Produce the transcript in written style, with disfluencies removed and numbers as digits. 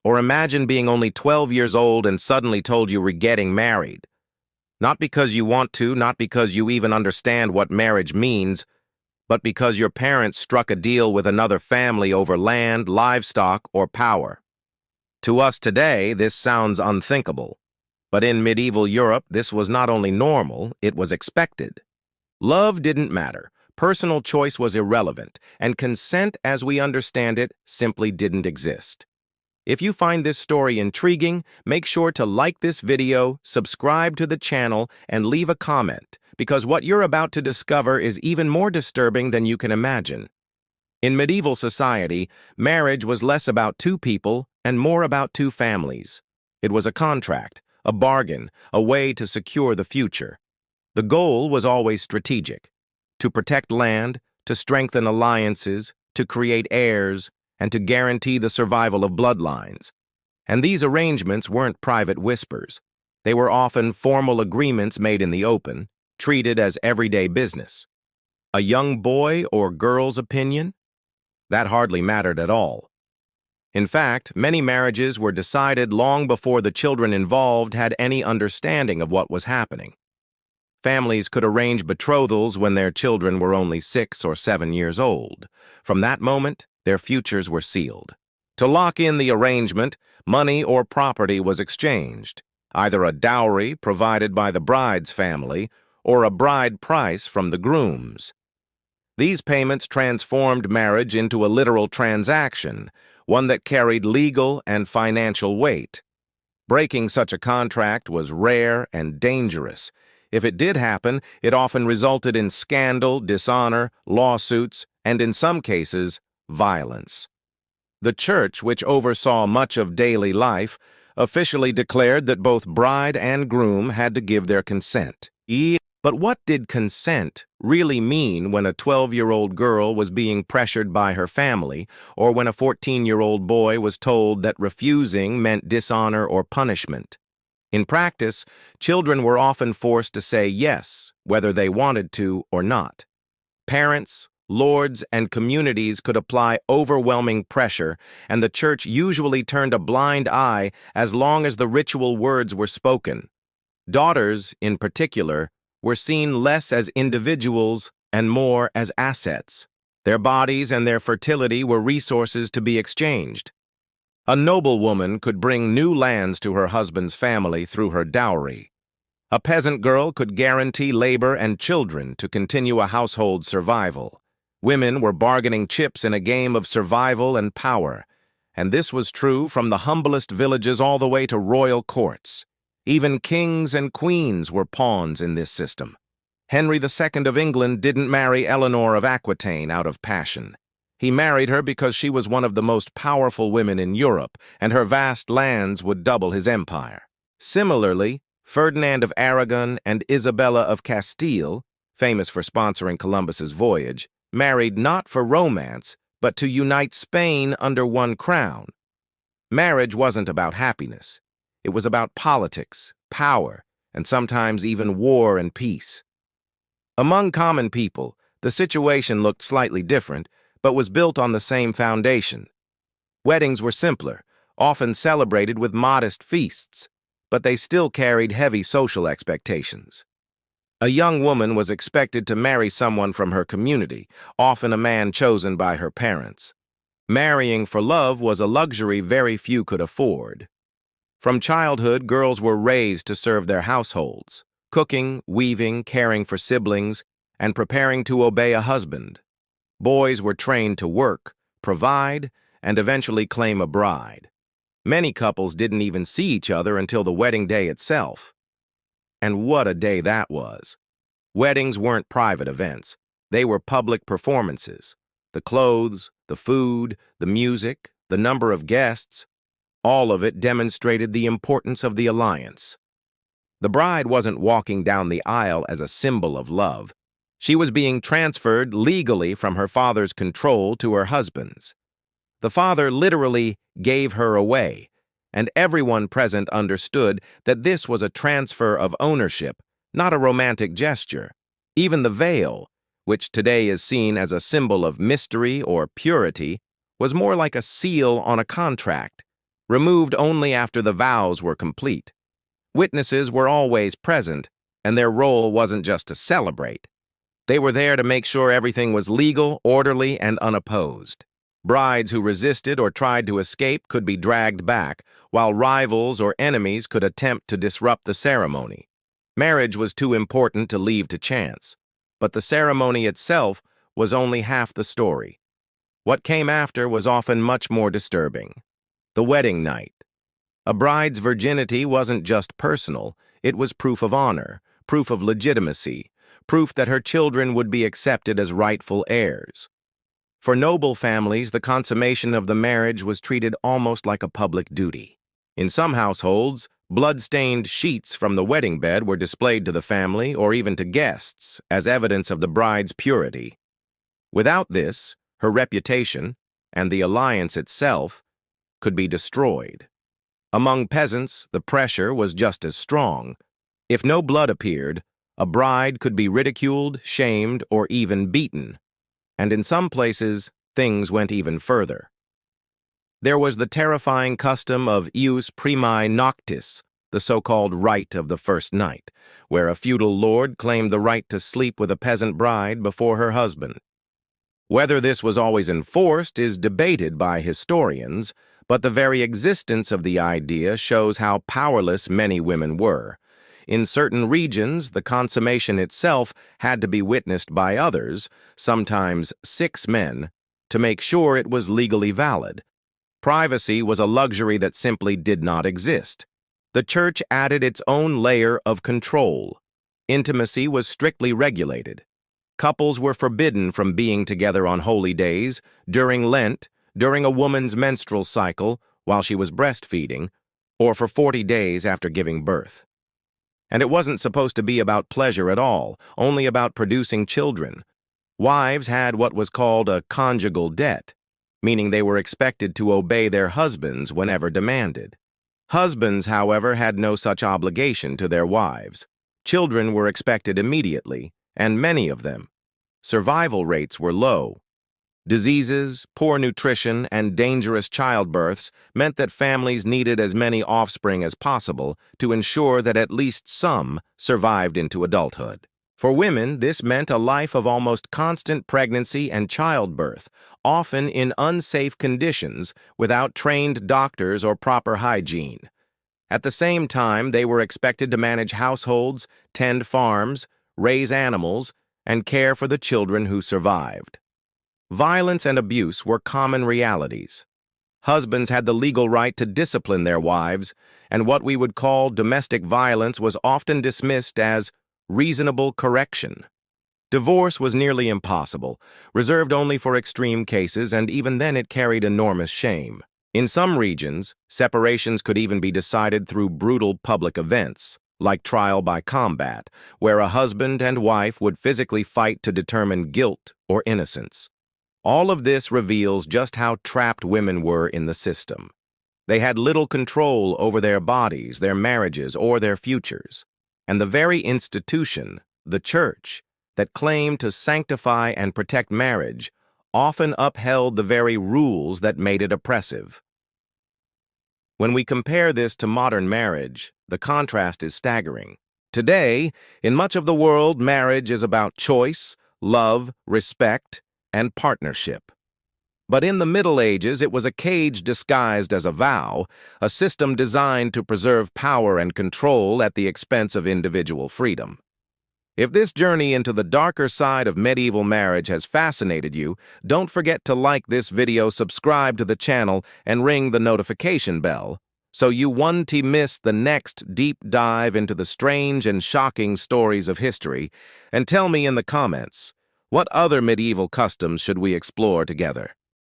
Or imagine being only 12 years old and suddenly told you were getting married. Not because you want to, not because you even understand what marriage means, but because your parents struck a deal with another family over land, livestock, or power. To us today, this sounds unthinkable. But in medieval Europe, this was not only normal, it was expected. Love didn't matter, personal choice was irrelevant, and consent as we understand it simply didn't exist. If you find this story intriguing, make sure to like this video, subscribe to the channel, and leave a comment, because what you're about to discover is even more disturbing than you can imagine. In medieval society, marriage was less about two people and more about two families. It was a contract, a bargain, a way to secure the future. The goal was always strategic: to protect land, to strengthen alliances, to create heirs, and to guarantee the survival of bloodlines. And these arrangements weren't private whispers. They were often formal agreements made in the open, treated as everyday business. A young boy or girl's opinion? That hardly mattered at all. In fact, many marriages were decided long before the children involved had any understanding of what was happening. Families could arrange betrothals when their children were only 6 or 7 years old. From that moment, their futures were sealed. To lock in the arrangement, money or property was exchanged, either a dowry provided by the bride's family or a bride price from the grooms. These payments transformed marriage into a literal transaction, one that carried legal and financial weight. Breaking such a contract was rare and dangerous. If it did happen, it often resulted in scandal, dishonor, lawsuits, and in some cases, violence. The church, which oversaw much of daily life, officially declared that both bride and groom had to give their consent. But what did consent really mean when a 12-year-old girl was being pressured by her family, or when a 14-year-old boy was told that refusing meant dishonor or punishment? In practice, children were often forced to say yes, whether they wanted to or not. Parents, lords, and communities could apply overwhelming pressure, and the church usually turned a blind eye as long as the ritual words were spoken. Daughters, in particular, were seen less as individuals and more as assets. Their bodies and their fertility were resources to be exchanged. A noblewoman could bring new lands to her husband's family through her dowry. A peasant girl could guarantee labor and children to continue a household's survival. Women were bargaining chips in a game of survival and power, and this was true from the humblest villages all the way to royal courts. Even kings and queens were pawns in this system. Henry II of England didn't marry Eleanor of Aquitaine out of passion. He married her because she was one of the most powerful women in Europe, and her vast lands would double his empire. Similarly, Ferdinand of Aragon and Isabella of Castile, famous for sponsoring Columbus's voyage, married not for romance, but to unite Spain under one crown. Marriage wasn't about happiness. It was about politics, power, and sometimes even war and peace. Among common people, the situation looked slightly different, but was built on the same foundation. Weddings were simpler, often celebrated with modest feasts, but they still carried heavy social expectations. A young woman was expected to marry someone from her community, often a man chosen by her parents. Marrying for love was a luxury very few could afford. From childhood, girls were raised to serve their households, cooking, weaving, caring for siblings, and preparing to obey a husband. Boys were trained to work, provide, and eventually claim a bride. Many couples didn't even see each other until the wedding day itself. And what a day that was! Weddings weren't private events. They were public performances. The clothes, the food, the music, the number of guests, all of it demonstrated the importance of the alliance. The bride wasn't walking down the aisle as a symbol of love. She was being transferred legally from her father's control to her husband's. The father literally gave her away, and everyone present understood that this was a transfer of ownership, not a romantic gesture. Even the veil, which today is seen as a symbol of mystery or purity, was more like a seal on a contract. removed only after the vows were complete. Witnesses were always present, and their role wasn't just to celebrate. They were there to make sure everything was legal, orderly, and unopposed. Brides who resisted or tried to escape could be dragged back, while rivals or enemies could attempt to disrupt the ceremony. Marriage was too important to leave to chance, but the ceremony itself was only half the story. What came after was often much more disturbing. The wedding night. A bride's virginity wasn't just personal, it was proof of honor, proof of legitimacy, proof that her children would be accepted as rightful heirs. For noble families, the consummation of the marriage was treated almost like a public duty. In some households, blood-stained sheets from the wedding bed were displayed to the family or even to guests as evidence of the bride's purity. Without this, her reputation, and the alliance itself, could be destroyed. Among peasants, the pressure was just as strong. If no blood appeared, a bride could be ridiculed, shamed, or even beaten. And in some places, things went even further. There was the terrifying custom of ius primae noctis, the so-called rite of the first night, where a feudal lord claimed the right to sleep with a peasant bride before her husband. Whether this was always enforced is debated by historians, but the very existence of the idea shows how powerless many women were. In certain regions, the consummation itself had to be witnessed by others, sometimes 6 men, to make sure it was legally valid. Privacy was a luxury that simply did not exist. The church added its own layer of control. Intimacy was strictly regulated. Couples were forbidden from being together on holy days, during Lent, during a woman's menstrual cycle, while she was breastfeeding, or for 40 days after giving birth. And it wasn't supposed to be about pleasure at all, only about producing children. Wives had what was called a conjugal debt, meaning they were expected to obey their husbands whenever demanded. Husbands, however, had no such obligation to their wives. Children were expected immediately, and many of them. Survival rates were low. Diseases, poor nutrition, and dangerous childbirths meant that families needed as many offspring as possible to ensure that at least some survived into adulthood. For women, this meant a life of almost constant pregnancy and childbirth, often in unsafe conditions without trained doctors or proper hygiene. At the same time, they were expected to manage households, tend farms, raise animals, and care for the children who survived. Violence and abuse were common realities. Husbands had the legal right to discipline their wives, and what we would call domestic violence was often dismissed as reasonable correction. Divorce was nearly impossible, reserved only for extreme cases, and even then it carried enormous shame. In some regions, separations could even be decided through brutal public events, like trial by combat, where a husband and wife would physically fight to determine guilt or innocence. All of this reveals just how trapped women were in the system. They had little control over their bodies, their marriages, or their futures. And the very institution, the church, that claimed to sanctify and protect marriage, often upheld the very rules that made it oppressive. When we compare this to modern marriage, the contrast is staggering. Today, in much of the world, marriage is about choice, love, respect, and partnership. But in the Middle Ages, it was a cage disguised as a vow, a system designed to preserve power and control at the expense of individual freedom. If this journey into the darker side of medieval marriage has fascinated you, don't forget to like this video, subscribe to the channel, and ring the notification bell, so you won't miss the next deep dive into the strange and shocking stories of history. And tell me in the comments, what other medieval customs should we explore together?